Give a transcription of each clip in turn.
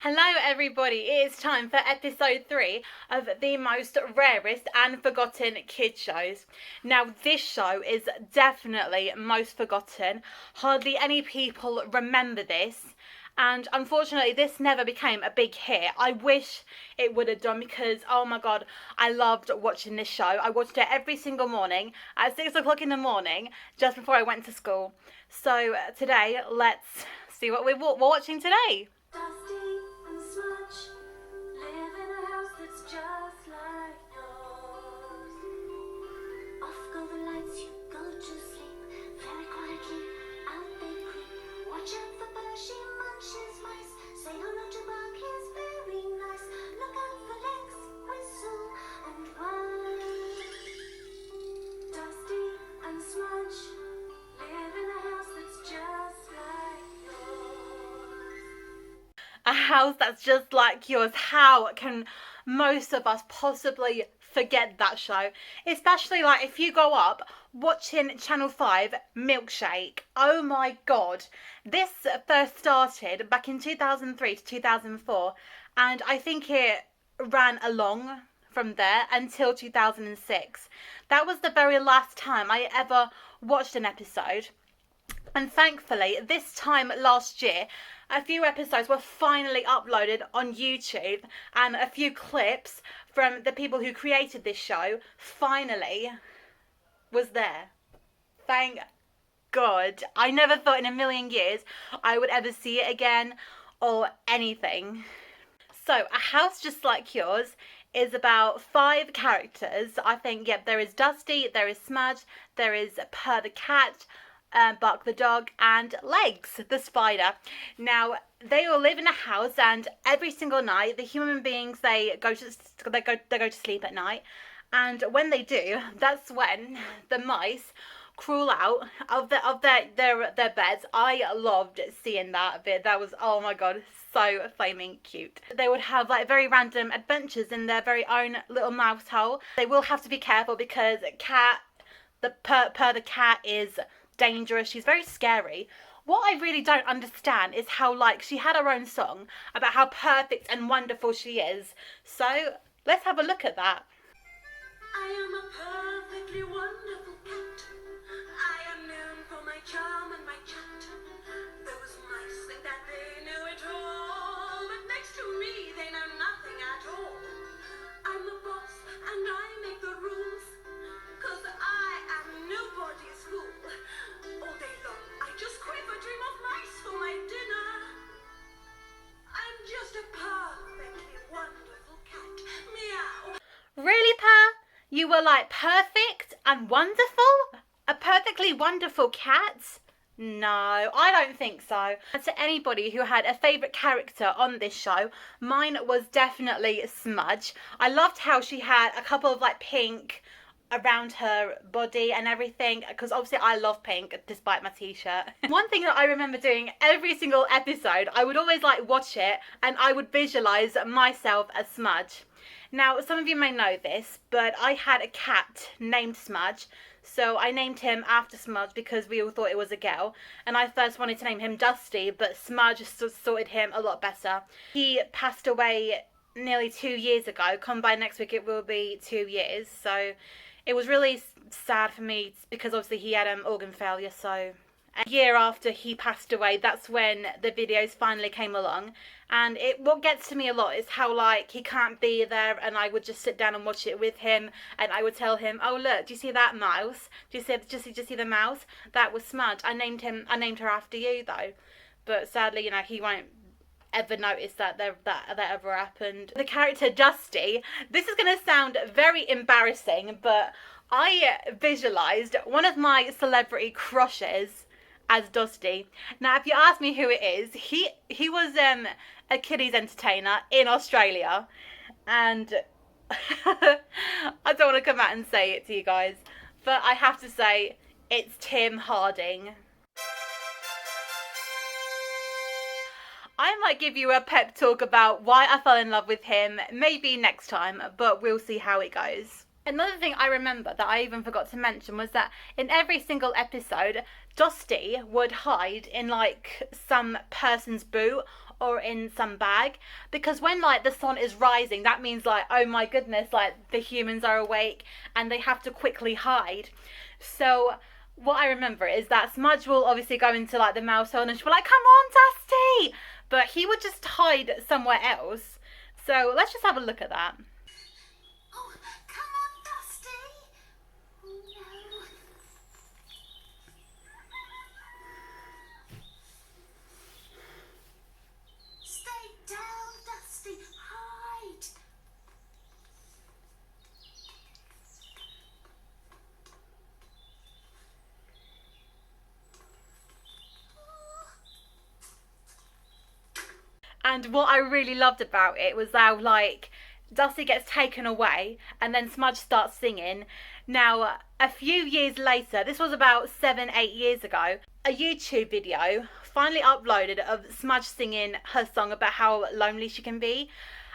Hello everybody, it is time for episode 3 of the most rarest and forgotten kids shows. Now this show is definitely most forgotten. Hardly any people remember this, and unfortunately this never became a big hit. I wish it would have done because, oh my god, I loved watching this show. I watched it every single morning at 6 o'clock in the morning just before I went to school. So today, let's see what we're watching today. Dusty and Smudge live in a house that's just like yours. Off go the lights, you go to sleep. Very quietly, out they creep. Watch out for birds, she munches mice. Say hello to bug, he's very nice. Look out for legs, whistle and run. Dusty and Smudge live in a house that's just like yours. A house that's just like yours. How can most of us possibly forget that show? Especially like if you go up watching Channel 5 Milkshake. Oh my god. This first started back in 2003 to 2004, and I think it ran along from there until 2006. That was the very last time I ever watched an episode. And thankfully, this time last year, a few episodes were finally uploaded on YouTube, and a few clips from the people who created this show finally was there. Thank God. I never thought in a million years I would ever see it again or anything. So, A House Just Like Yours is about 5 characters. I think, yep, there is Dusty, there is Smudge, there is Purr the cat, Buck the dog, and Legs the spider. Now they all live in a house, and every single night the human beings they go to sleep at night, and when they do, that's when the mice crawl out of their beds. I loved seeing that bit. That was, oh my god, so flaming cute. They would have like very random adventures in their very own little mouse hole. They will have to be careful because Purr the cat is dangerous. She's very scary. What I really don't understand is how, like, she had her own song about how perfect and wonderful she is. So let's have a look at that. I am a perfectly wonderful cat. I am known for my charm and my chat. Those mice think that they know it all, but next to me they know nothing at all. I'm the boss and I make the rules, 'cause I am nobody's fool. All day long I just quiver, dream of mice for my dinner. I'm just a perfectly wonderful cat. Meow. Really, Purr? You were like perfect and wonderful? A perfectly wonderful cat? No, I don't think so. To anybody who had a favourite character on this show, mine was definitely Smudge. I loved how she had a couple of like pink around her body and everything, because obviously I love pink despite my t-shirt. One thing that I remember doing every single episode, I would always like watch it and I would visualize myself as Smudge. Now some of you may know this, but I had a cat named Smudge, so I named him after Smudge because we all thought it was a girl, and I first wanted to name him Dusty, but Smudge sorted him a lot better. He passed away nearly 2 years ago. Come by next week it will be 2 years, so it was really sad for me because obviously he had organ failure. So a year after he passed away, that's when the videos finally came along. And what gets to me a lot is how like he can't be there, and I would just sit down and watch it with him, and I would tell him, oh look, do you see that mouse? Do you see the mouse? That was Smudge. I named her after you though. But sadly, you know, he won't ever notice that ever happened. The character Dusty, this is going to sound very embarrassing, but I visualized one of my celebrity crushes as Dusty. Now if you ask me who it is, he was a kiddies entertainer in Australia, and I don't want to come out and say it to you guys, but I have to say it's Tim Harding. I might give you a pep talk about why I fell in love with him maybe next time, but we'll see how it goes. Another thing I remember that I even forgot to mention was that in every single episode, Dusty would hide in like some person's boot or in some bag, because when like the sun is rising, that means like, oh my goodness, like the humans are awake and they have to quickly hide. So what I remember is that Smudge will obviously go into like the mouse hole and she'll be like, come on Dusty, but he would just hide somewhere else. So let's just have a look at that. Oh, come on, Dusty. Oh, no. Stay down, Dusty. Hide. And what I really loved about it was how like Dusty gets taken away and then Smudge starts singing. Now, a few years later, this was about 7-8 years ago, a YouTube video finally uploaded of Smudge singing her song about how lonely she can be.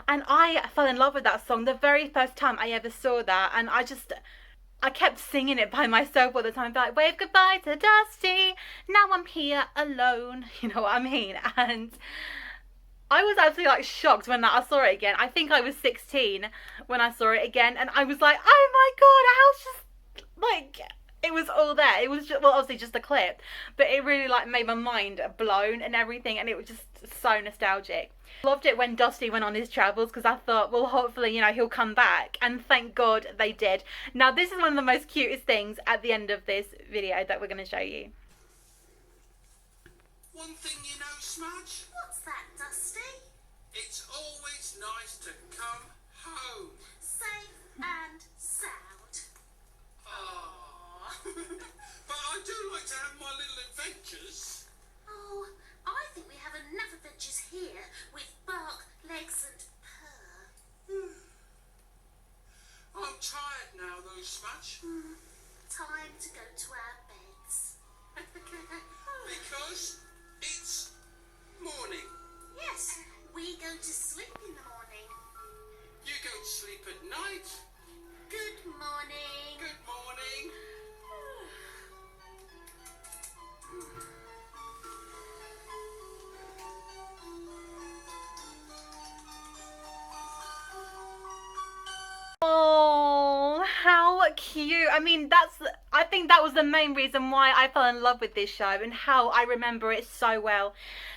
And I fell in love with that song the very first time I ever saw that, and I kept singing it by myself all the time, like, wave goodbye to Dusty, now I'm here alone, you know what I mean? And I was absolutely like shocked when I saw it again. I think I was 16 when I saw it again, and I was like, oh my god, how's just like, it was all there. It was just, well, obviously just a clip, but it really like made my mind blown and everything, and it was just so nostalgic. Loved it when Dusty went on his travels, because I thought, well, hopefully, you know, he'll come back, and thank God they did. Now, this is one of the most cutest things at the end of this video that we're going to show you. One thing you know, Smudge, What's that, Dusty? it's always nice to come home. Safe and sound. Ah, but I do like to have my little adventures. Oh, I think we have enough adventures here with bark, legs and purr. I'm tired now, though, Smudge, Time to go to our beds. because it's morning. Yes, we go to sleep in the morning. You go to sleep at night. Good morning. Good morning. Oh, how cute. I mean, I think that was the main reason why I fell in love with this show and how I remember it so well.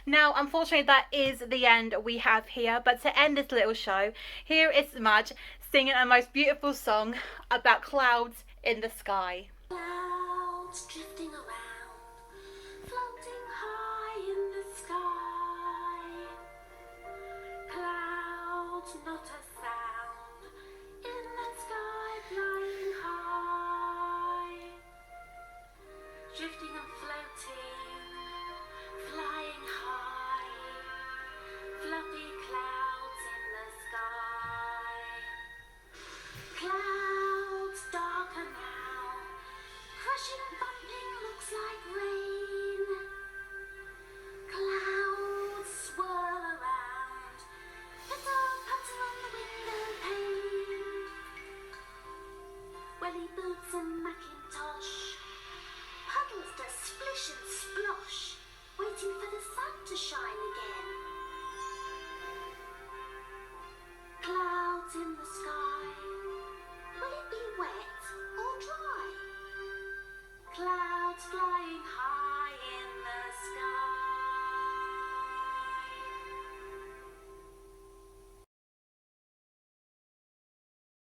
Now, unfortunately, that is the end we have here, but to end this little show, here is Smudge singing a most beautiful song about clouds in the sky. Clouds drifting around.